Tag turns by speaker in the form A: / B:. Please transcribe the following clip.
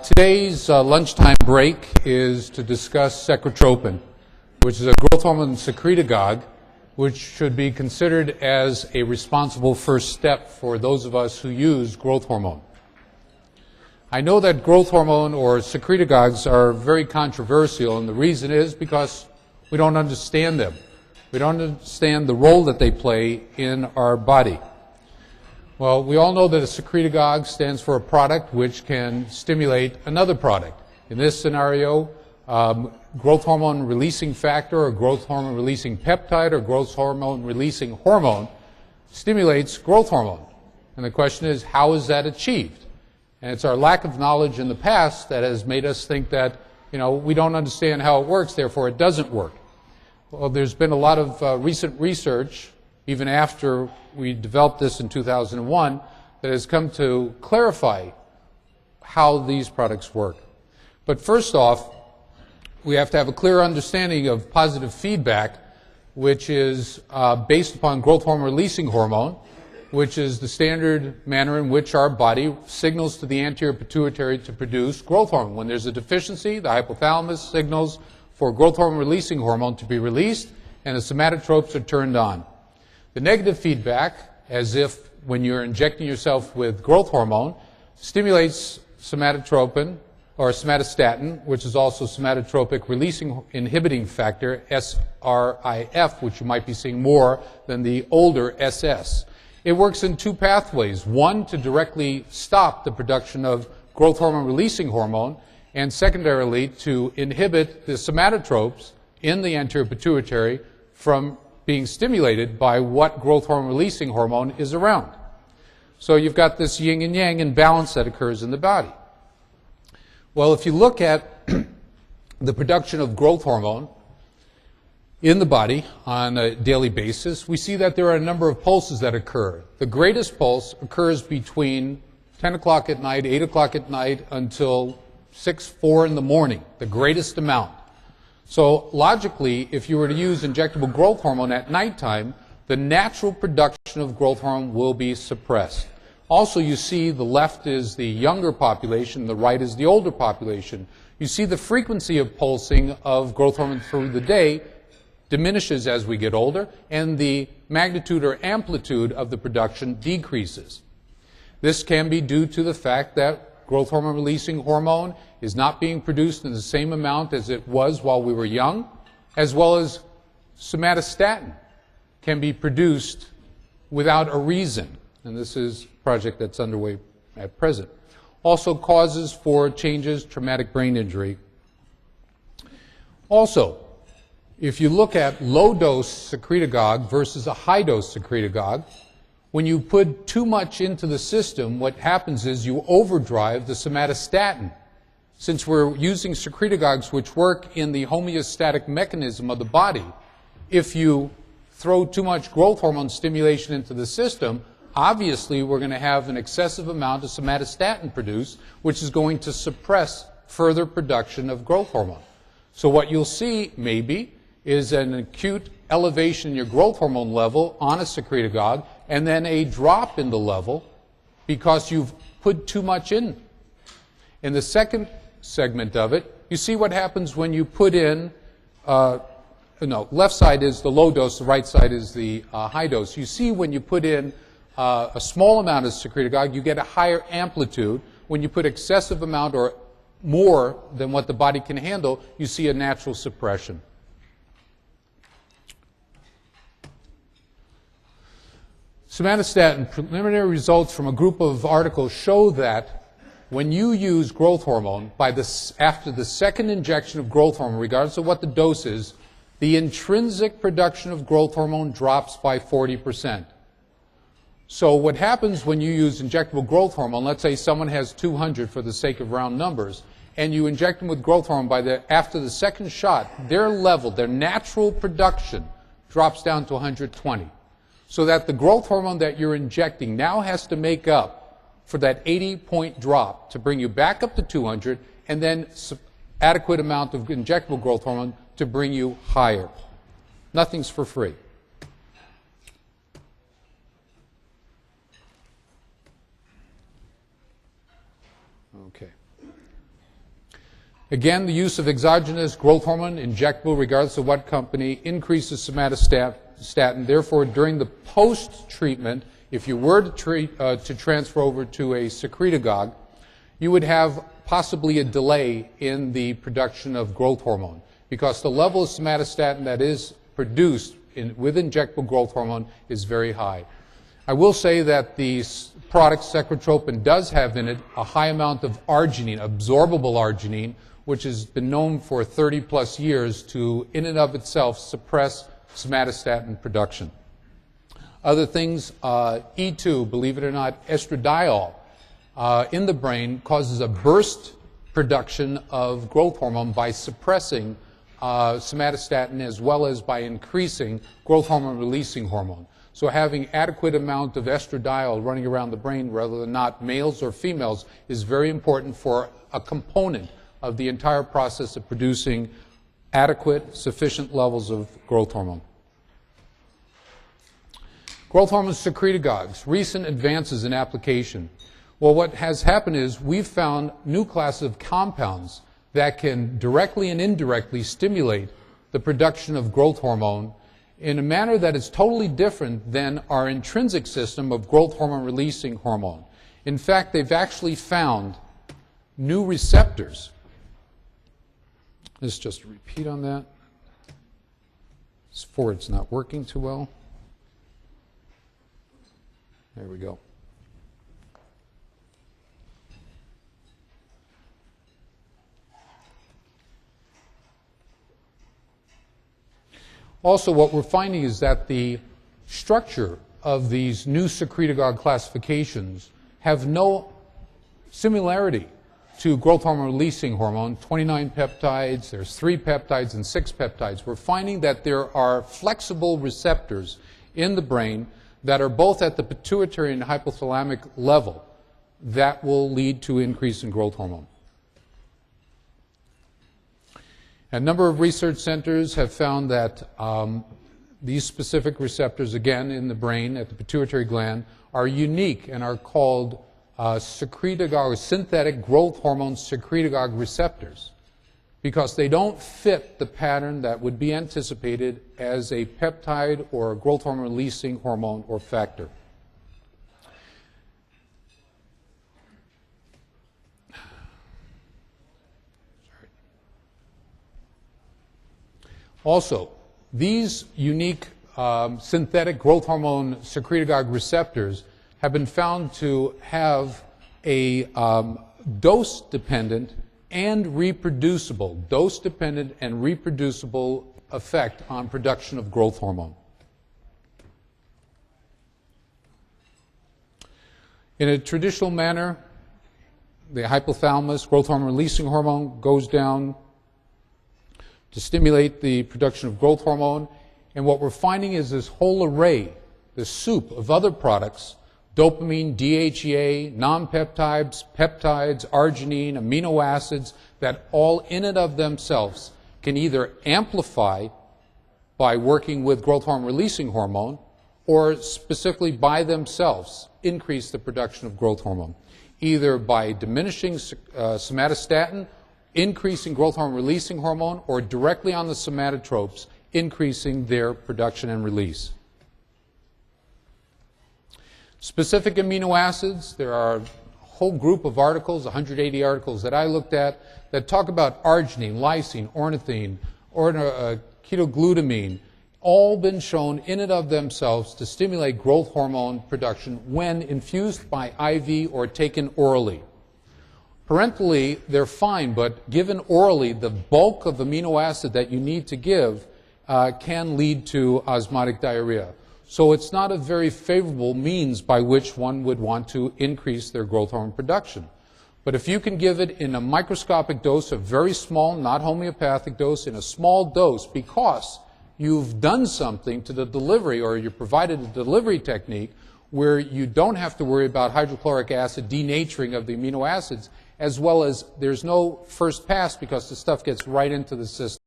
A: Today's lunchtime break is to discuss Secretropin, which is a growth hormone secretagogue, which should be considered as a responsible first step for those of us who use growth hormone. I know that growth hormone or secretagogues are very controversial, and the reason is because we don't understand them. We don't understand the role that they play in our body. Well, we all know that a secretagogue stands for a product which can stimulate another product. In this scenario, growth hormone releasing factor or growth hormone releasing peptide or growth hormone releasing hormone stimulates growth hormone. And the question is, how is that achieved? And it's our lack of knowledge in the past that has made us think that, we don't understand how it works, therefore it doesn't work. Well, there's been a lot of recent research, even after we developed this in 2001, that has come to clarify how these products work. But first off, we have to have a clear understanding of positive feedback, which is based upon growth hormone releasing hormone, which is the standard manner in which our body signals to the anterior pituitary to produce growth hormone. When there's a deficiency, the hypothalamus signals for growth hormone releasing hormone to be released, and the somatotropes are turned on. The negative feedback, as if when you're injecting yourself with growth hormone, stimulates somatotropin or somatostatin, which is also somatotropic releasing inhibiting factor, SRIF, which you might be seeing more than the older SS. It works in two pathways. One, to directly stop the production of growth hormone releasing hormone, and secondarily to inhibit the somatotropes in the anterior pituitary from being stimulated by what growth hormone releasing hormone is around. So you've got this yin and yang imbalance that occurs in the body. Well, if you look at the production of growth hormone in the body on a daily basis, we see that there are a number of pulses that occur. The greatest pulse occurs between 10 o'clock at night, 8 o'clock at night until 6, 4 in the morning, the greatest amount. So logically, if you were to use injectable growth hormone at nighttime, the natural production of growth hormone will be suppressed. Also, you see the left is the younger population, the right is the older population. You see the frequency of pulsing of growth hormone through the day diminishes as we get older, and the magnitude or amplitude of the production decreases. This can be due to the fact that growth hormone releasing hormone is not being produced in the same amount as it was while we were young, as well as somatostatin can be produced without a reason. And this is a project that's underway at present. Also causes for changes, traumatic brain injury. Also, if you look at low-dose secretagogue versus a high-dose secretagogue, when you put too much into the system, what happens is you overdrive the somatostatin. Since we're using secretagogues which work in the homeostatic mechanism of the body, if you throw too much growth hormone stimulation into the system, obviously we're going to have an excessive amount of somatostatin produced, which is going to suppress further production of growth hormone. So what you'll see, maybe, is an acute elevation in your growth hormone level on a secretagogue, and then a drop in the level because you've put too much in. In the second segment of it, you see what happens when you put in, left side is the low dose, the right side is the high dose. You see when you put in a small amount of secretagogue, you get a higher amplitude. When you put excessive amount or more than what the body can handle, you see a natural suppression. Somatostatin preliminary results from a group of articles show that when you use growth hormone, after the second injection of growth hormone, regardless of what the dose is, the intrinsic production of growth hormone drops by 40%. So what happens when you use injectable growth hormone, let's say someone has 200 for the sake of round numbers, and you inject them with growth hormone after the second shot, their level, their natural production drops down to 120. So that the growth hormone that you're injecting now has to make up for that 80-point drop to bring you back up to 200, and then adequate amount of injectable growth hormone to bring you higher. Nothing's for free. Okay. Again, the use of exogenous growth hormone, injectable regardless of what company, increases somatostatin. Therefore, during the post-treatment, if you were to transfer over to a secretagogue, you would have possibly a delay in the production of growth hormone because the level of somatostatin that is produced with injectable growth hormone is very high. I will say that the product Secretropin does have in it a high amount of arginine, absorbable arginine, which has been known for 30 plus years to, in and of itself, suppress somatostatin production. Other things, E2, believe it or not, estradiol in the brain causes a burst production of growth hormone by suppressing somatostatin as well as by increasing growth hormone releasing hormone. So having adequate amount of estradiol running around the brain, whether or not males or females, is very important for a component of the entire process of producing adequate, sufficient levels of growth hormone. Growth hormone secretagogues, recent advances in application. Well, what has happened is we've found new classes of compounds that can directly and indirectly stimulate the production of growth hormone in a manner that is totally different than our intrinsic system of growth hormone releasing hormone. In fact, they've actually found new receptors. Let's just repeat on that. This forward's not working too well. There we go. Also, what we're finding is that the structure of these new secretagogue classifications have no similarity to growth hormone releasing hormone, 29 peptides, there's 3 peptides and 6 peptides. We're finding that there are flexible receptors in the brain that are both at the pituitary and hypothalamic level that will lead to increase in growth hormone. A number of research centers have found that these specific receptors, again, in the brain at the pituitary gland, are unique and are called secretagogue, synthetic growth hormone secretagogue receptors, because they don't fit the pattern that would be anticipated as a peptide or a growth hormone releasing hormone or factor. Also, these unique synthetic growth hormone secretagogue receptors have been found to have a dose-dependent and reproducible effect on production of growth hormone. In a traditional manner, the hypothalamus, growth hormone releasing hormone, goes down to stimulate the production of growth hormone. And what we're finding is this whole array, this soup of other products, dopamine, DHEA, non-peptides, peptides, arginine, amino acids, that all in and of themselves can either amplify by working with growth hormone releasing hormone or specifically by themselves increase the production of growth hormone, either by diminishing somatostatin, increasing growth hormone releasing hormone, or directly on the somatotropes, increasing their production and release. Specific amino acids, there are a whole group of articles, 180 articles that I looked at, that talk about arginine, lysine, ornithine, ketoglutamine, all been shown in and of themselves to stimulate growth hormone production when infused by IV or taken orally. Parenterally, they're fine, but given orally, the bulk of amino acid that you need to give can lead to osmotic diarrhea. So it's not a very favorable means by which one would want to increase their growth hormone production. But if you can give it in a microscopic dose, a very small, not homeopathic dose, in a small dose, because you've done something to the delivery, or you provided a delivery technique where you don't have to worry about hydrochloric acid denaturing of the amino acids, as well as there's no first pass because the stuff gets right into the system.